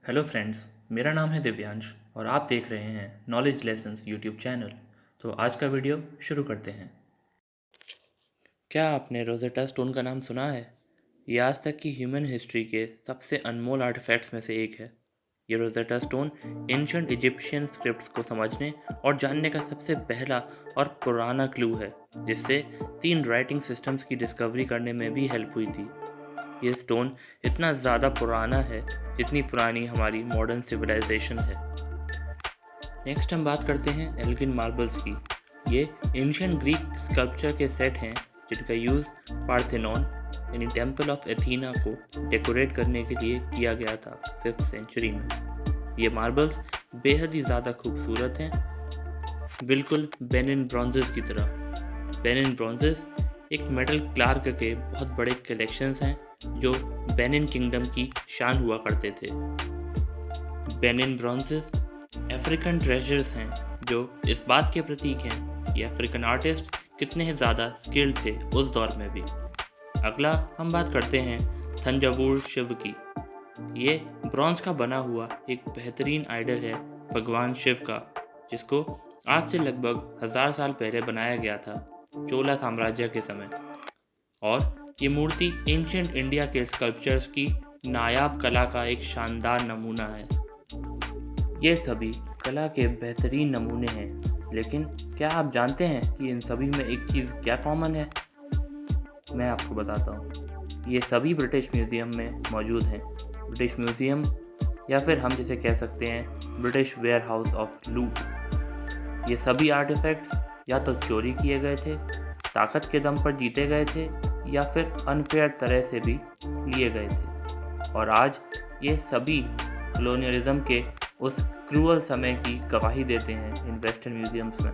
Hello friends, मेरा नाम है दिव्यांश और आप देख रहे हैं नॉलेज लेसन्स यूट्यूब चैनल। तो आज का वीडियो शुरू करते हैं। क्या आपने रोज़ेटा स्टोन का नाम सुना है? ये आज तक की ह्यूमन हिस्ट्री के सबसे अनमोल आर्टिफैक्ट्स में से एक है। ये रोज़ेटा स्टोन एंशिएंट इजिप्शियन स्क्रिप्ट्स को समझने और जानने का सबसे पहला और पुराना क्लू है, जिससे 3 राइटिंग सिस्टम्स की डिस्कवरी करने में भी हेल्प हुई थी। ये स्टोन इतना ज़्यादा पुराना है जितनी पुरानी हमारी मॉडर्न सिविलाइजेशन है। नेक्स्ट हम बात करते हैं एल्गिन मार्बल्स की। ये एंशिएंट ग्रीक स्कल्पचर के सेट हैं जिनका यूज़ पार्थेनॉन यानी टेम्पल ऑफ एथीना को डेकोरेट करने के लिए किया गया था 5th सेंचुरी में। ये मार्बल्स बेहद ही ज़्यादा खूबसूरत हैं, बिल्कुल बेनिन ब्रॉन्जेस की तरह। बेनिन ब्रॉन्जेस एक मेटल क्लार्क के बहुत बड़े कलेक्शंस हैं जो बेनिन किंगडम की शान हुआ करते थे। बेनिन ब्रॉन्जेस अफ्रीकन ट्रेजर्स हैं जो इस बात के प्रतीक हैं कि अफ्रीकन आर्टिस्ट कितने ज़्यादा स्किल्ड थे उस दौर में भी। अगला हम बात करते हैं थंजावुर शिव की। ये ब्रॉन्ज का बना हुआ एक बेहतरीन आइडल है भगवान शिव का, जिसको आज से लगभग 1000 साल पहले बनाया गया था चोला साम्राज्य के समय। और ये मूर्ति एंशिएंट इंडिया के स्कल्पचर्स की नायाब कला का एक शानदार नमूना है। ये सभी कला के बेहतरीन नमूने हैं, लेकिन क्या आप जानते हैं कि इन सभी में एक चीज़ क्या कॉमन है? मैं आपको बताता हूँ। ये सभी ब्रिटिश म्यूज़ियम में मौजूद हैं। ब्रिटिश म्यूज़ियम, या फिर हम जिसे कह सकते हैं ब्रिटिश वेयर हाउस ऑफ लूट। ये सभी आर्टिफैक्ट्स या तो चोरी किए गए थे, ताकत के दम पर जीते गए थे, या फिर अनफेयर तरह से भी लिए गए थे। और आज ये सभी कॉलोनियलिज्म के उस क्रूअल समय की गवाही देते हैं इन वेस्टर्न म्यूजियम्स में।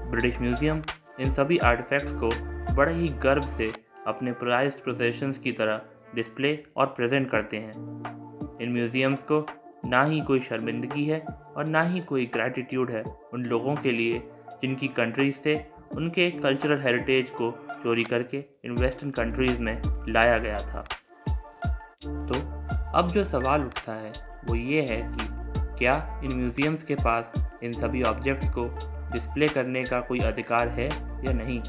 ब्रिटिश म्यूजियम इन सभी आर्टिफैक्ट्स को बड़े ही गर्व से अपने प्राइज्ड पोजेशंस की तरह डिस्प्ले और प्रेजेंट करते हैं। इन म्यूजियम्स को ना ही कोई शर्मिंदगी है और ना ही कोई ग्रैटिट्यूड है उन लोगों के लिए जिनकी कंट्रीज से उनके कल्चरल हेरिटेज को चोरी करके इन वेस्टर्न कंट्रीज में लाया गया था। तो अब जो सवाल उठता है वो ये है कि क्या इन म्यूजियम्स के पास इन सभी ऑब्जेक्ट्स को डिस्प्ले करने का कोई अधिकार है या नहीं।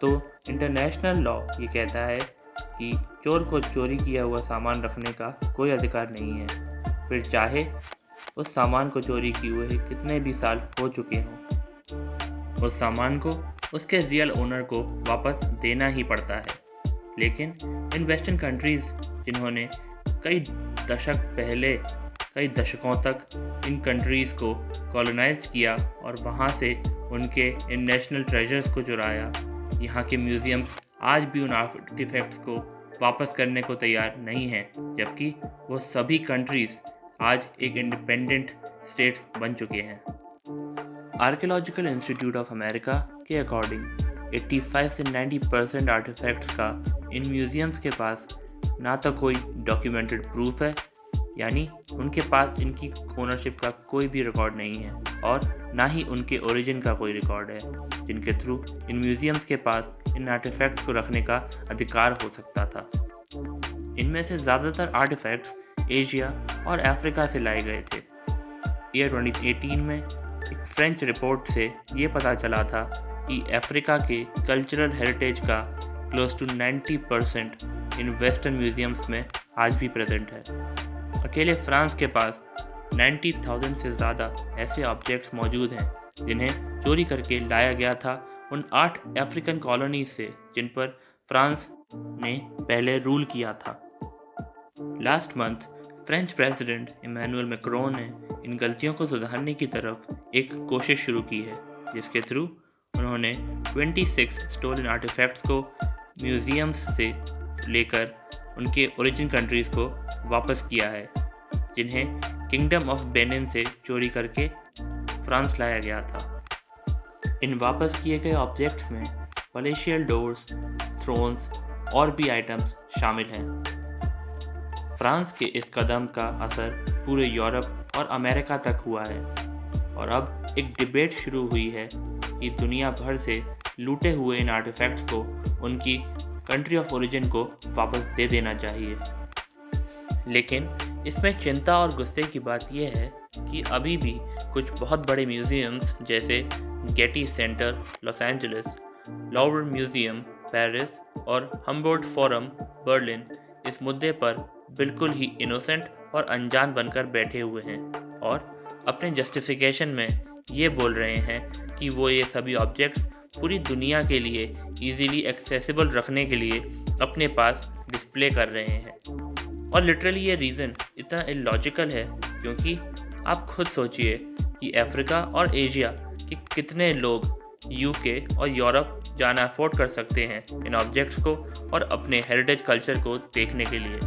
तो इंटरनेशनल लॉ ये कहता है कि चोर को चोरी किया हुआ सामान रखने का कोई अधिकार नहीं है, फिर चाहे उस सामान को चोरी किए हुए कितने भी साल हो चुके हों। उस सामान को उसके रियल ओनर को वापस देना ही पड़ता है। लेकिन इन वेस्टर्न कंट्रीज़ जिन्होंने कई दशकों तक इन कंट्रीज़ को कॉलोनाइज किया और वहाँ से उनके इन नेशनल ट्रेजर्स को चुराया, यहाँ के म्यूज़ियम्स आज भी उन आर्टिफैक्ट्स को वापस करने को तैयार नहीं हैं, जबकि वो सभी कंट्रीज़ आज एक इंडिपेंडेंट स्टेट्स बन चुके हैं। आर्कियोलॉजिकल इंस्टीट्यूट ऑफ अमेरिका के अकॉर्डिंग 85 से 90% आर्टिफैक्ट्स का इन म्यूज़ियम्स के पास ना तो कोई डॉक्यूमेंटेड प्रूफ है, यानी उनके पास इनकी ओनरशिप का कोई भी रिकॉर्ड नहीं है, और ना ही उनके ओरिजिन का कोई रिकॉर्ड है जिनके थ्रू इन म्यूज़ियम्स के पास इन आर्टिफैक्ट्स को रखने का अधिकार हो सकता था। इनमें से ज़्यादातर आर्टिफैक्ट्स एशिया और अफ्रीका से लाए गए थे। ईयर 2018 में एक फ्रेंच रिपोर्ट से ये पता चला था कि अफ्रीका के कल्चरल हेरिटेज का close to 90% in western museums में आज भी प्रेजेंट है। अकेले फ्रांस के पास 90,000 से ज़्यादा ऐसे ऑब्जेक्ट्स मौजूद हैं जिन्हें चोरी करके लाया गया था उन 8 अफ्रीकन कॉलोनीज से जिन पर फ्रांस ने पहले रूल किया था। Last month French president Emmanuel Macron ने इन गलतियों को सुधारने की तरफ एक कोशिश शुरू की है, जिसके थ्रू उन्होंने 26 स्टोलन आर्टिफैक्ट्स को म्यूजियम्स से लेकर उनके ओरिजिन कंट्रीज़ को वापस किया है, जिन्हें किंगडम ऑफ बेनिन से चोरी करके फ्रांस लाया गया था। इन वापस किए गए ऑब्जेक्ट्स में पैलेशियल डोर्स, थ्रोन्स और भी आइटम्स शामिल हैं। फ्रांस के इस कदम का असर पूरे यूरोप और अमेरिका तक हुआ है, और अब एक डिबेट शुरू हुई है कि दुनिया भर से लूटे हुए इन आर्टिफैक्ट्स को उनकी कंट्री ऑफ ओरिजिन को वापस दे देना चाहिए। लेकिन इसमें चिंता और गुस्से की बात यह है कि अभी भी कुछ बहुत बड़े म्यूजियम्स जैसे Getty centre Los Angeles, lower museum Paris और हम्बोल्ट फोरम बर्लिन इस मुद्दे पर बिल्कुल ही इनोसेंट और अनजान बनकर बैठे हुए हैं और अपने जस्टिफिकेशन में ये बोल रहे हैं कि वो ये सभी ऑब्जेक्ट्स पूरी दुनिया के लिए इजीली एक्सेसिबल रखने के लिए अपने पास डिस्प्ले कर रहे हैं। और लिटरली ये रीज़न इतना इलॉजिकल है क्योंकि आप खुद सोचिए कि अफ्रीका और एशिया के कितने लोग यूके और यूरोप जाना अफोर्ड कर सकते हैं इन ऑब्जेक्ट्स को और अपने हेरिटेज कल्चर को देखने के लिए।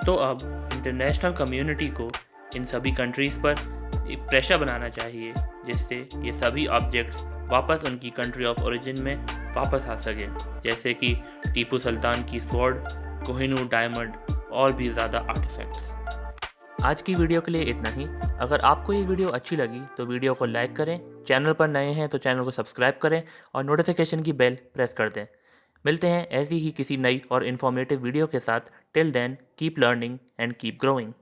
तो अब इंटरनेशनल कम्युनिटी को इन सभी कंट्रीज़ पर एक प्रेशर बनाना चाहिए जिससे ये सभी ऑब्जेक्ट्स वापस उनकी कंट्री ऑफ ओरिजिन में वापस आ सके, जैसे कि टीपू सुल्तान की स्वॉर्ड, कोहिनूर डायमंड और भी ज़्यादा आर्टिफैक्ट्स। आज की वीडियो के लिए इतना ही। अगर आपको ये वीडियो अच्छी लगी तो वीडियो को लाइक करें, चैनल पर नए हैं तो चैनल को सब्सक्राइब करें और नोटिफिकेशन की बेल प्रेस कर दें। मिलते हैं ऐसी ही किसी नई और इन्फॉर्मेटिव वीडियो के साथ। Till then keep learning and keep growing.